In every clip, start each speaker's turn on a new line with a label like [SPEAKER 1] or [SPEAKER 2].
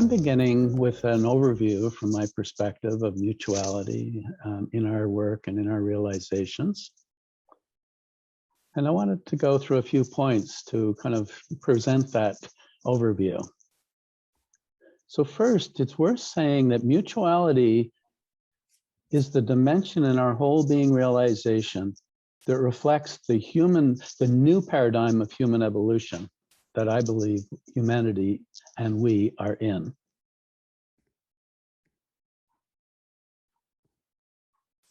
[SPEAKER 1] beginning with an overview from my perspective of mutuality in our work and in our realizations. And I wanted to go through a few points to kind of present that overview. So first, it's worth saying that mutuality is the dimension in our whole being realization that reflects the new paradigm of human evolution that I believe humanity and we are in.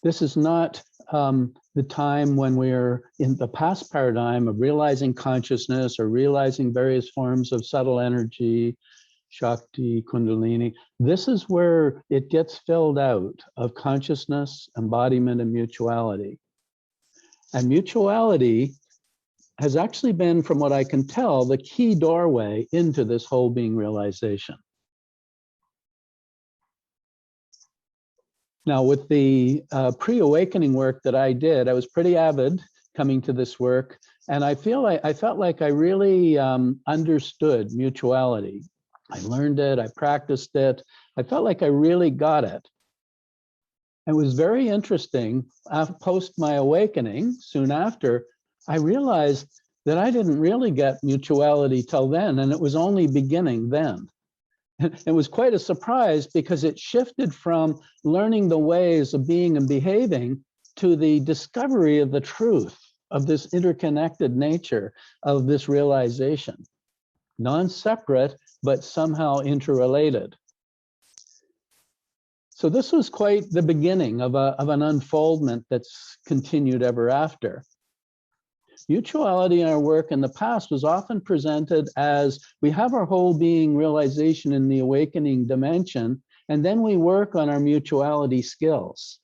[SPEAKER 1] This is not the time when we're in the past paradigm of realizing consciousness or realizing various forms of subtle energy, Shakti, Kundalini. This is where it gets filled out of consciousness, embodiment, and mutuality. And mutuality has actually been, from what I can tell, the key doorway into this whole being realization. Now, with the pre-awakening work that I did, I was pretty avid coming to this work, and I felt like I really understood mutuality. I learned it, I practiced it, I felt like I really got it. It was very interesting. Post my awakening, soon after, I realized that I didn't really get mutuality till then, and it was only beginning then. It was quite a surprise because it shifted from learning the ways of being and behaving to the discovery of the truth of this interconnected nature of this realization. Non-separate, but somehow interrelated. So this was quite the beginning of an unfoldment that's continued ever after. Mutuality in our work in the past was often presented as we have our whole being realization in the awakening dimension, and then we work on our mutuality skills.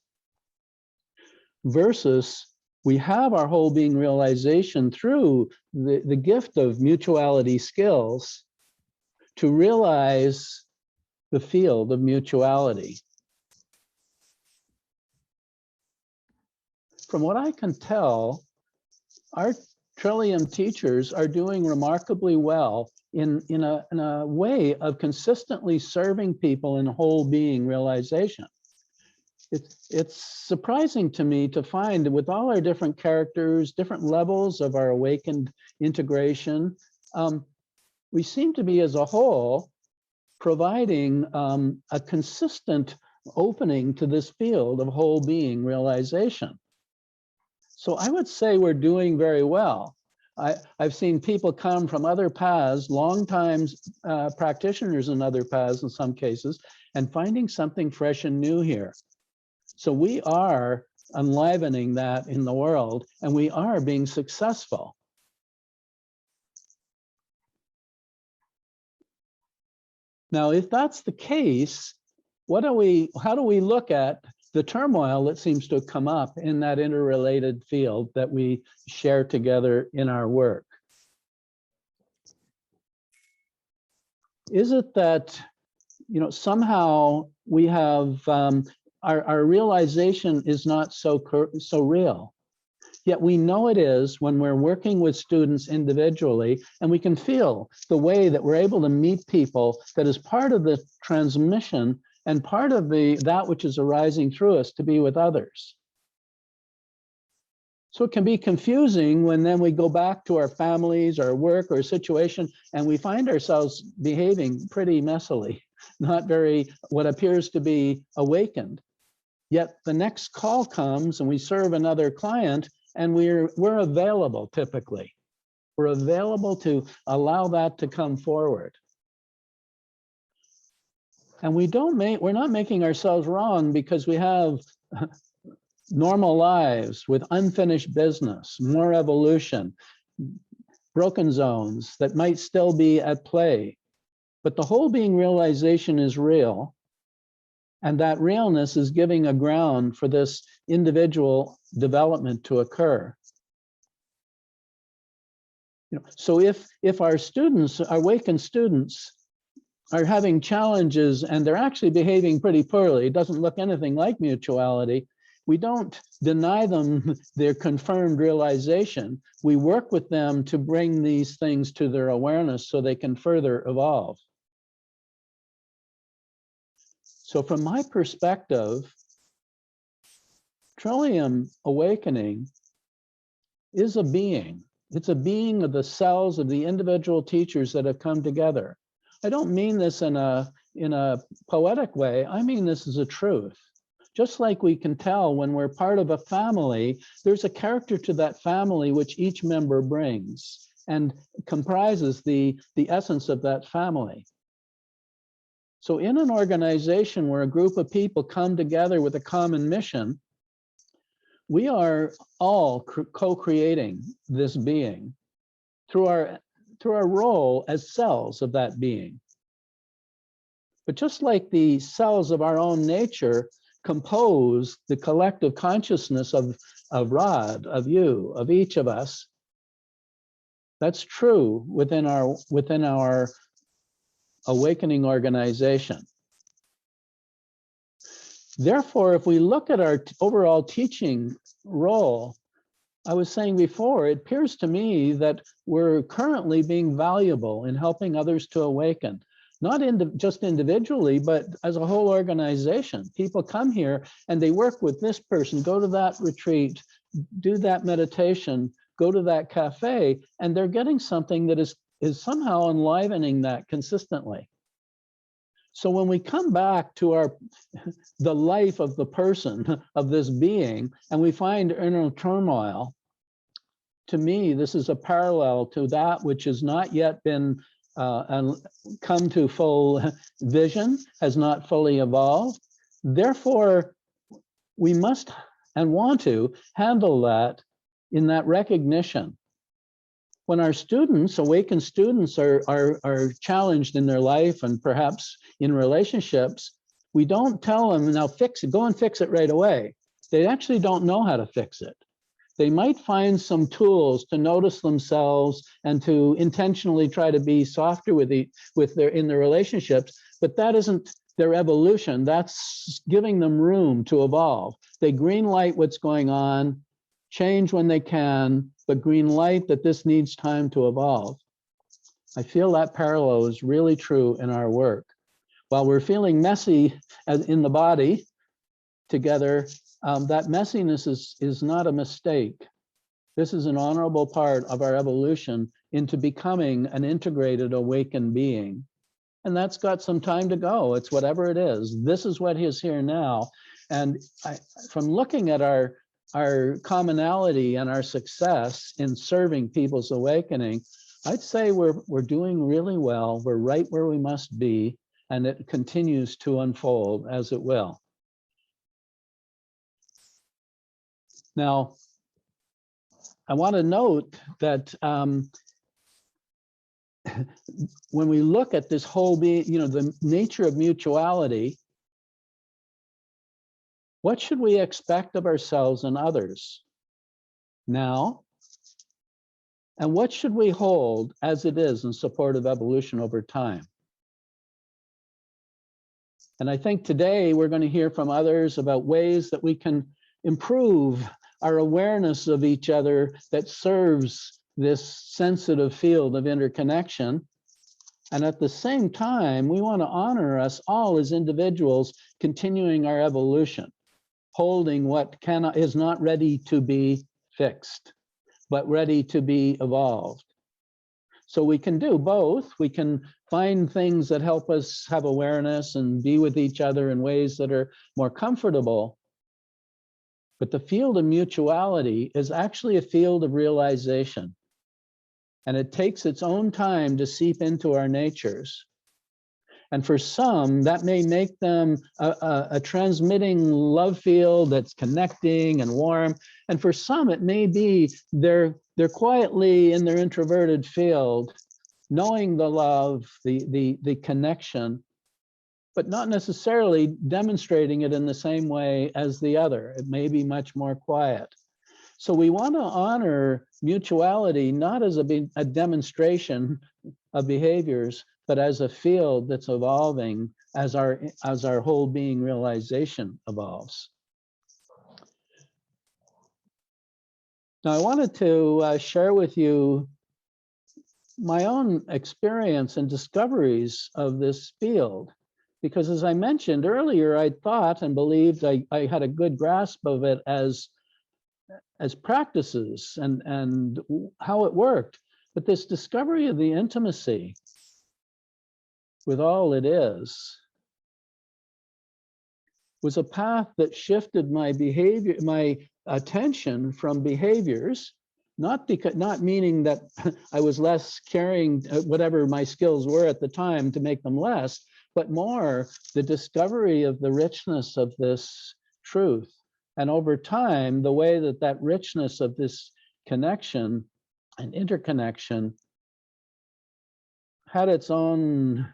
[SPEAKER 1] Versus we have our whole being realization through the gift of mutuality skills to realize the field of mutuality. From what I can tell, our Trillium teachers are doing remarkably well in a way of consistently serving people in whole being realization. It's surprising to me to find that with all our different characters, different levels of our awakened integration, we seem to be as a whole providing a consistent opening to this field of whole being realization. So I would say we're doing very well. I've seen people come from other paths, long times practitioners in other paths in some cases, and finding something fresh and new here. So we are enlivening that in the world, and we are being successful. Now, if that's the case, how do we look at the turmoil that seems to have come up in that interrelated field that we share together in our work? Is it that, somehow we have our realization is not so real, yet we know it is when we're working with students individually, and we can feel the way that we're able to meet people that is part of the transmission and part of that which is arising through us to be with others. So it can be confusing when then we go back to our families, our work, or situation, and we find ourselves behaving pretty messily, not very what appears to be awakened. Yet the next call comes and we serve another client, and we're available typically. We're available to allow that to come forward. And we're not making ourselves wrong because we have normal lives with unfinished business, more evolution, broken zones that might still be at play. But the whole being realization is real. And that realness is giving a ground for this individual development to occur. So if our students, our awakened students, are having challenges and they're actually behaving pretty poorly, it doesn't look anything like mutuality, we don't deny them their confirmed realization. We work with them to bring these things to their awareness so they can further evolve. So from my perspective, Trillium Awakening is a being. It's a being of the cells of the individual teachers that have come together. I don't mean this in a poetic way. I mean this as a truth. Just like we can tell when we're part of a family, there's a character to that family which each member brings and comprises the essence of that family. So in an organization where a group of people come together with a common mission, we are all co-creating this being through our role as cells of that being. But just like the cells of our own nature compose the collective consciousness of Rod, of you, of each of us, that's true within our awakening organization. Therefore, if we look at our overall teaching role, I was saying before, it appears to me that we're currently being valuable in helping others to awaken, not just individually, but as a whole organization. People come here and they work with this person, go to that retreat, do that meditation, go to that cafe, and they're getting something that is somehow enlivening that consistently. So when we come back to the life of the person, of this being, and we find inner turmoil, to me, this is a parallel to that which has not yet been come to full vision, has not fully evolved. Therefore, we must and want to handle that in that recognition. When our students, awakened students, are challenged in their life and perhaps in relationships, we don't tell them, now fix it, go and fix it right away. They actually don't know how to fix it. They might find some tools to notice themselves and to intentionally try to be softer in their relationships, but that isn't their evolution. That's giving them room to evolve. They green light what's going on, change when they can, but green light that this needs time to evolve. I feel that parallel is really true in our work. While we're feeling messy in the body together, that messiness is not a mistake. This is an honorable part of our evolution into becoming an integrated, awakened being. And that's got some time to go. It's whatever it is. This is what is here now. And from looking at our commonality and our success in serving people's awakening, I'd say we're doing really well. We're right where we must be, and it continues to unfold as it will. Now, I want to note that when we look at this whole being, the nature of mutuality, what should we expect of ourselves and others now? And what should we hold as it is in support of evolution over time? And I think today we're going to hear from others about ways that we can improve our awareness of each other that serves this sensitive field of interconnection. And at the same time, we want to honor us all as individuals continuing our evolution, holding what is not ready to be fixed, but ready to be evolved. So we can do both. We can find things that help us have awareness and be with each other in ways that are more comfortable. But the field of mutuality is actually a field of realization. And it takes its own time to seep into our natures. And for some, that may make them a transmitting love field that's connecting and warm. And for some, it may be they're quietly in their introverted field, knowing the love, the connection, but not necessarily demonstrating it in the same way as the other. It may be much more quiet. So we want to honor mutuality, not as a demonstration of behaviors, but as a field that's evolving as our whole being realization evolves. Now, I wanted to share with you my own experience and discoveries of this field. Because as I mentioned earlier, I thought and believed I had a good grasp of it as practices and how it worked. But this discovery of the intimacy with all it is was a path that shifted my behavior, my attention from behaviors, not meaning that I was less caring whatever my skills were at the time to make them less, but more the discovery of the richness of this truth. And over time, the way that that richness of this connection and interconnection had its own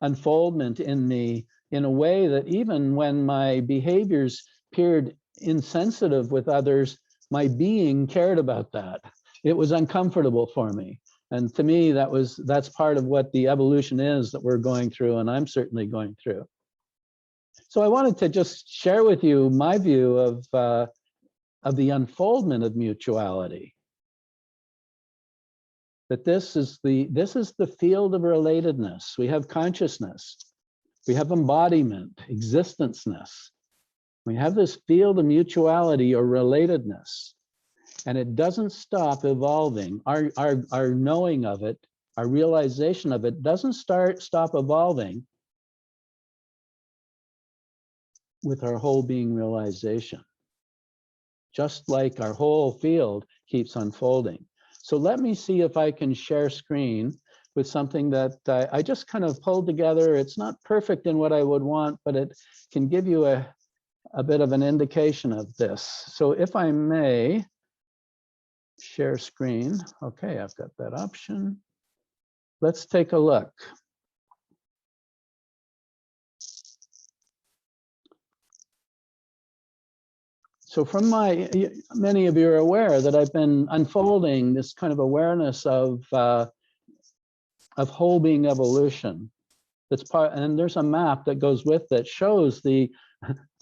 [SPEAKER 1] unfoldment in me in a way that even when my behaviors appeared insensitive with others, my being cared about that. It was uncomfortable for me. And to me, that's part of what the evolution is that we're going through, and I'm certainly going through. So I wanted to just share with you my view of the unfoldment of mutuality. That this is the field of relatedness. We have consciousness. We have embodiment, existenceness. We have this field of mutuality or relatedness, and it doesn't stop evolving. Our knowing of it, our realization of it doesn't stop evolving with our whole being realization, just like our whole field keeps unfolding. So let me see if I can share screen with something that I just kind of pulled together. It's not perfect in what I would want, but it can give you a bit of an indication of this. So if I may share screen. Okay, I've got that option. Let's take a look. So from many of you are aware that I've been unfolding this kind of awareness of whole being evolution. That's part, and there's a map that goes with that shows the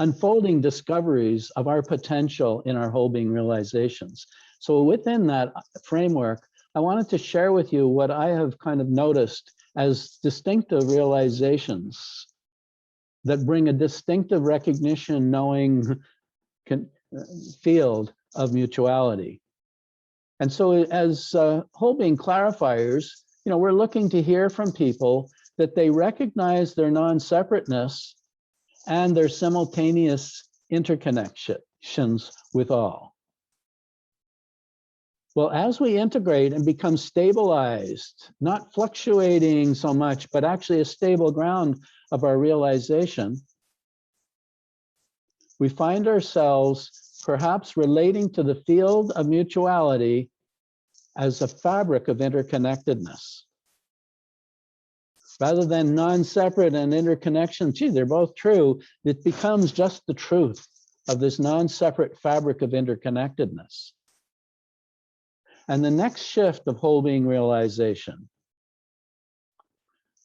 [SPEAKER 1] unfolding discoveries of our potential in our whole being realizations. So within that framework, I wanted to share with you what I have kind of noticed as distinctive realizations that bring a distinctive recognition, knowing, field of mutuality. And so as whole being clarifiers, we're looking to hear from people that they recognize their non-separateness and their simultaneous interconnections with all. Well, as we integrate and become stabilized, not fluctuating so much, but actually a stable ground of our realization, we find ourselves perhaps relating to the field of mutuality as a fabric of interconnectedness. Rather than non-separate and interconnection, gee, they're both true, it becomes just the truth of this non-separate fabric of interconnectedness. And the next shift of whole being realization,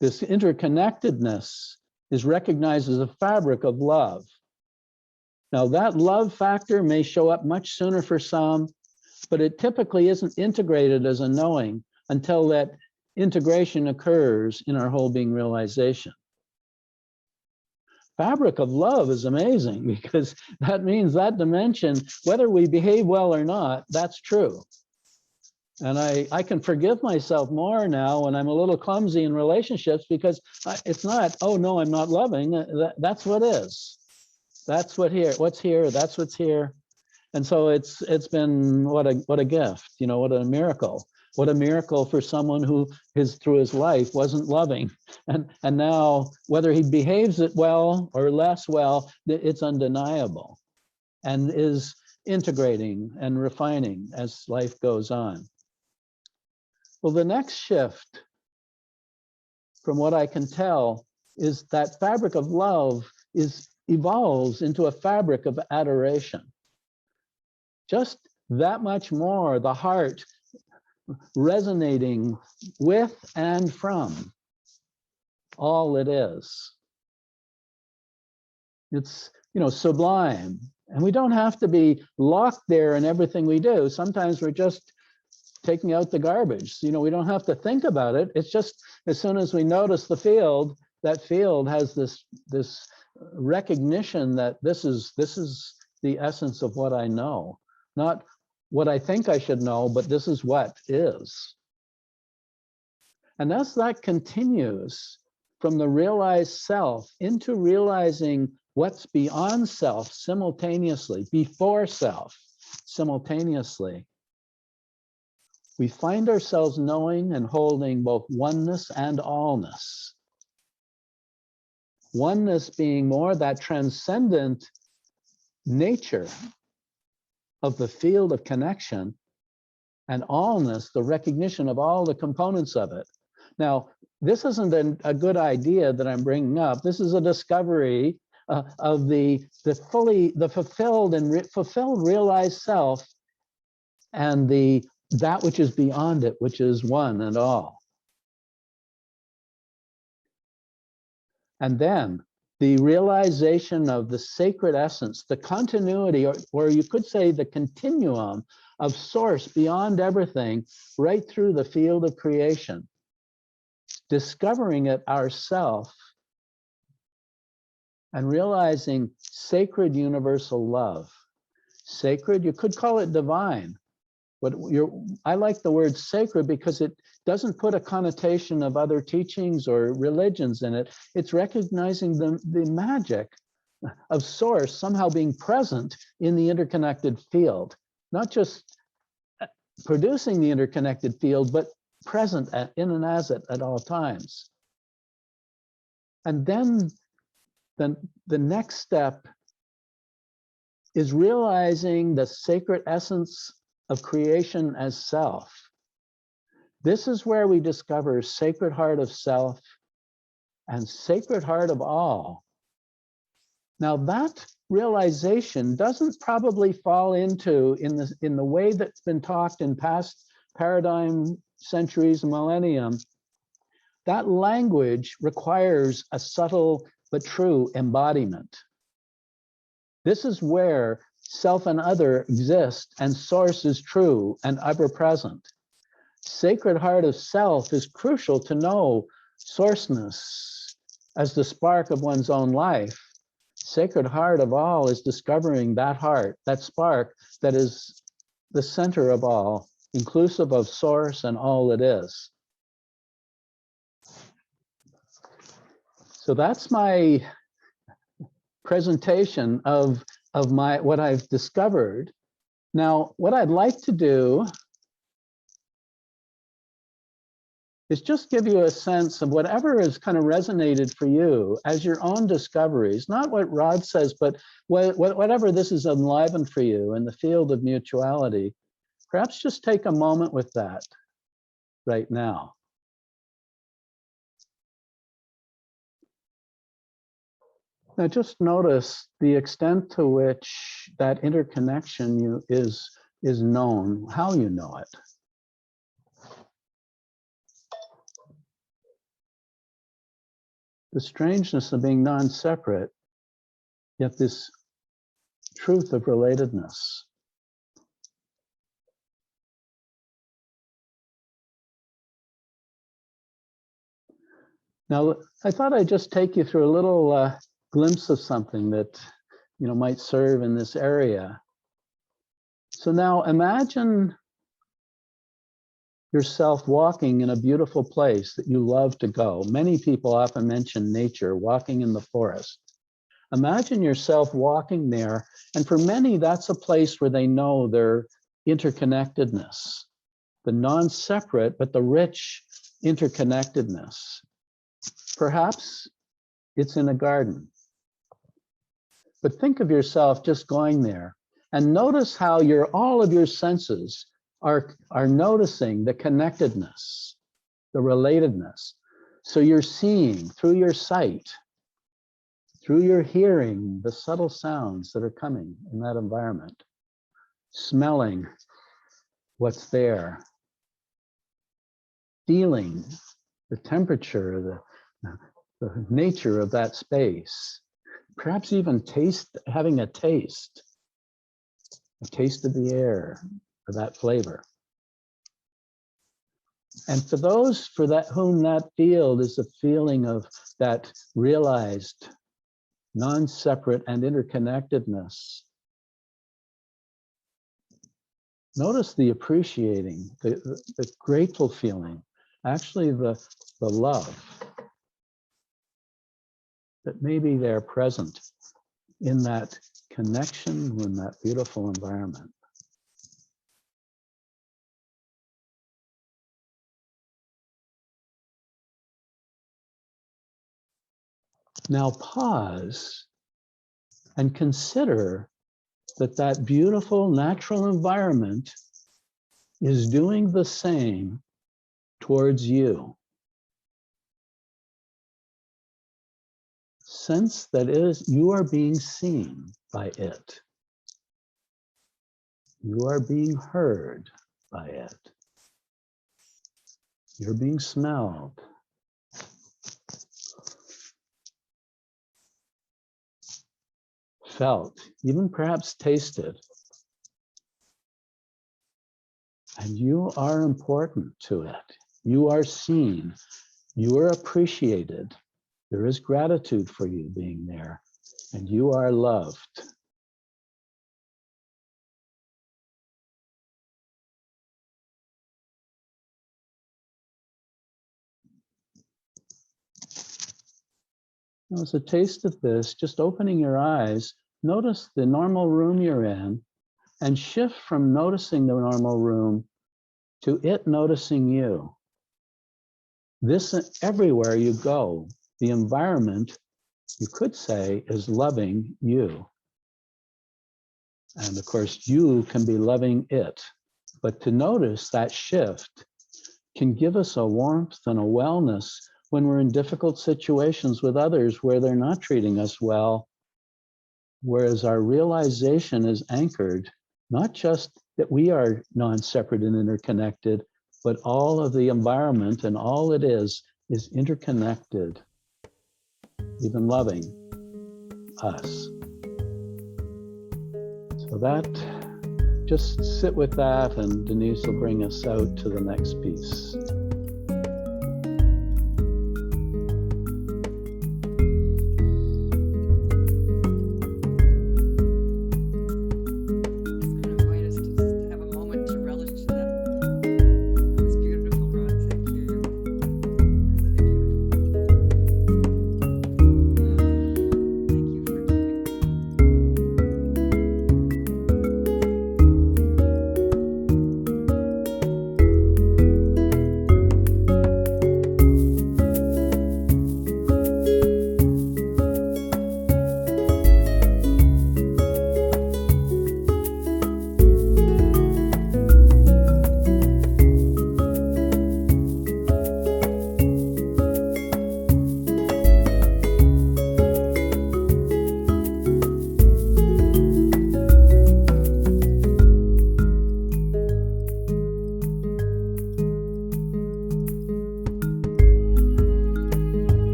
[SPEAKER 1] this interconnectedness is recognized as a fabric of love. Now that love factor may show up much sooner for some, but it typically isn't integrated as a knowing until that integration occurs in our whole being realization. Fabric of love is amazing because that means that dimension, whether we behave well or not, that's true. And I can forgive myself more now when I'm a little clumsy in relationships because it's not, oh no, I'm not loving. That's what is. That's what's here, that's what's here. And so it's been what a gift, what a miracle. What a miracle for someone who through his life wasn't loving. And now whether he behaves it well or less well, it's undeniable and is integrating and refining as life goes on. Well, the next shift, from what I can tell, is that fabric of love evolves into a fabric of adoration. Just that much more, the heart resonating with and from all it is. It's, sublime. And we don't have to be locked there in everything we do. Sometimes we're just taking out the garbage. We don't have to think about it. It's just as soon as we notice the field, that field has this recognition that this is the essence of what I know, not what I think I should know, but this is what is. And as that continues from the realized self into realizing what's beyond self simultaneously, before self simultaneously, we find ourselves knowing and holding both oneness and allness. Oneness being more that transcendent nature of the field of connection, and allness, the recognition of all the components of it. Now, this isn't a good idea that I'm bringing up. This is a discovery of the fulfilled realized self, and that which is beyond it, which is one and all. And then the realization of the sacred essence, the continuity, or you could say the continuum of source beyond everything, right through the field of creation, discovering it ourself and realizing sacred universal love. Sacred, you could call it divine, but I like the word sacred because it doesn't put a connotation of other teachings or religions in it. It's recognizing the magic of source somehow being present in the interconnected field, not just producing the interconnected field, but present in and as it at all times. And then the next step is realizing the sacred essence of creation as self. This is where we discover sacred heart of self and sacred heart of all. Now that realization doesn't probably fall into, in the way that's been talked in past paradigm, centuries, millennium. That language requires a subtle but true embodiment. This is where self and other exist and source is true and ever present. Sacred heart of self is crucial to know sourceness as the spark of one's own life. Sacred heart of all is discovering that heart, that spark that is the center of all, inclusive of source and all it is. So that's my presentation of what I've discovered. Now, what I'd like to do is just give you a sense of whatever has kind of resonated for you as your own discoveries, not what Rod says, but whatever this has enlivened for you in the field of mutuality. Perhaps just take a moment with that right now. Now just notice the extent to which that interconnection is known, how you know it. The strangeness of being non-separate, yet this truth of relatedness. Now, I thought I'd just take you through a little glimpse of something that might serve in this area. So now imagine yourself walking in a beautiful place that you love to go. Many people often mention nature, walking in the forest. Imagine yourself walking there, and for many, that's a place where they know their interconnectedness, the non-separate, but the rich interconnectedness. Perhaps it's in a garden. But think of yourself just going there and notice how all of your senses are noticing the connectedness, the relatedness. So you're seeing through your sight, through your hearing, the subtle sounds that are coming in that environment, smelling what's there, feeling the temperature, the nature of that space, perhaps even having a taste of the air, or that flavor. And for those whom that field is a feeling of that realized non-separate and interconnectedness, notice the appreciating, the grateful feeling, actually the love that may be there present in that connection, in that beautiful environment. Now pause and consider that beautiful natural environment is doing the same towards you. Sense that you are being seen by it. You are being heard by it. You're being smelled. Felt, even perhaps tasted. And you are important to it. You are seen. You are appreciated. There is gratitude for you being there, and you are loved. Now, as a taste of this, just opening your eyes, notice the normal room you're in, and shift from noticing the normal room to it noticing you. This, everywhere you go, the environment, you could say, is loving you. And of course, you can be loving it. But to notice that shift can give us a warmth and a wellness when we're in difficult situations with others where they're not treating us well, whereas our realization is anchored, not just that we are non-separate and interconnected, but all of the environment and all it is interconnected, even loving us. So that, just sit with that, and Denise will bring us out to the next piece.